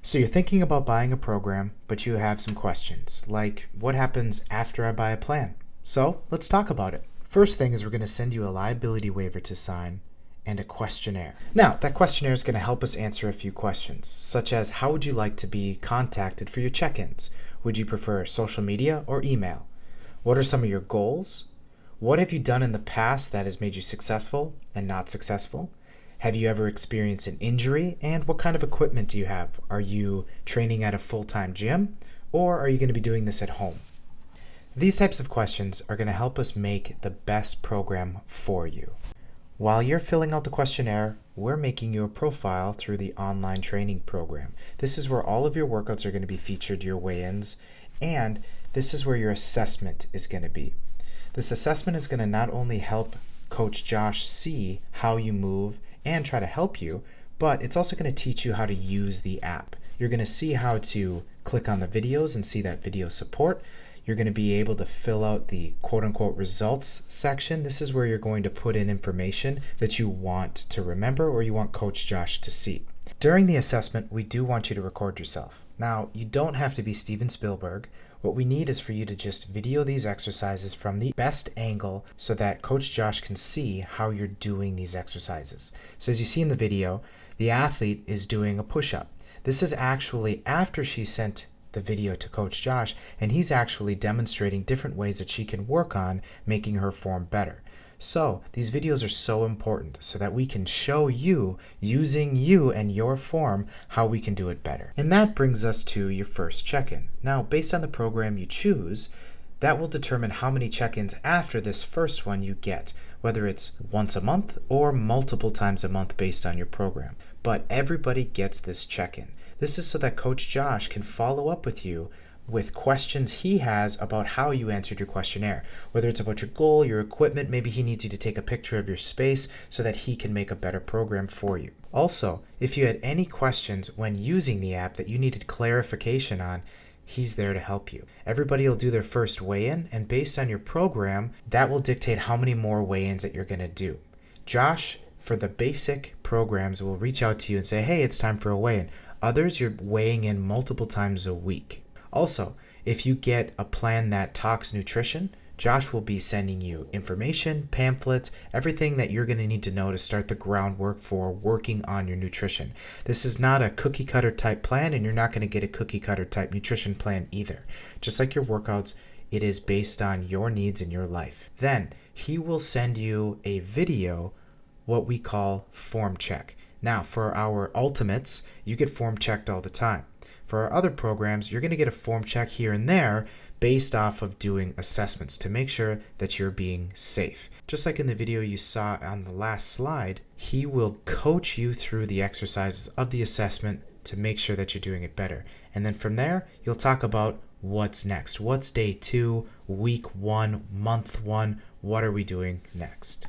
So you're thinking about buying a program, but you have some questions, like what happens after I buy a plan? So let's talk about it. First thing is we're going to send you a liability waiver to sign and a questionnaire. Now, that questionnaire is going to help us answer a few questions, such as how would you like to be contacted for your check-ins? Would you prefer social media or email? What are some of your goals? What have you done in the past that has made you successful and not successful? Have you ever experienced an injury, and what kind of equipment do you have? Are you training at a full-time gym, or are you going to be doing this at home? These types of questions are going to help us make the best program for you. While you're filling out the questionnaire, we're making you a profile through the online training program. This is where all of your workouts are going to be featured, your weigh-ins, and this is where your assessment is going to be. This assessment is going to not only help Coach Josh see how you move and try to help you, but it's also going to teach you how to use the app. You're going to see how to click on the videos and see that video support. You're going to be able to fill out the quote-unquote results section. This is where you're going to put in information that you want to remember or you want Coach Josh to see. During the assessment, we do want you to record yourself. Now, you don't have to be Steven Spielberg. What we need is for you to just video these exercises from the best angle so that Coach Josh can see how you're doing these exercises. So as you see in the video, the athlete is doing a push-up. This is actually after she sent the video to Coach Josh, and he's actually demonstrating different ways that she can work on making her form better. So these videos are so important so that we can show you, using you and your form, how we can do it better. And that brings us to your first check-in. Now, based on the program you choose, that will determine how many check-ins after this first one you get, whether it's once a month or multiple times a month based on your program. But everybody gets this check-in. This is so that Coach Josh can follow up with you with questions he has about how you answered your questionnaire. Whether it's about your goal, your equipment, maybe he needs you to take a picture of your space so that he can make a better program for you. Also, if you had any questions when using the app that you needed clarification on, he's there to help you. Everybody will do their first weigh-in, and based on your program, that will dictate how many more weigh-ins that you're going to do. Josh, for the basic programs, will reach out to you and say, hey, it's time for a weigh-in. Others, you're weighing in multiple times a week. Also, if you get a plan that talks nutrition, Josh will be sending you information, pamphlets, everything that you're going to need to know to start the groundwork for working on your nutrition. This is not a cookie cutter type plan, and you're not going to get a cookie cutter type nutrition plan either. Just like your workouts, it is based on your needs in your life. Then he will send you a video, what we call form check. Now, for our ultimates, you get form checked all the time. For our other programs, you're going to get a form check here and there based off of doing assessments to make sure that you're being safe. Just like in the video you saw on the last slide, he will coach you through the exercises of the assessment to make sure that you're doing it better. And then from there, you'll talk about what's next. What's day 2, week 1, month 1? What are we doing next?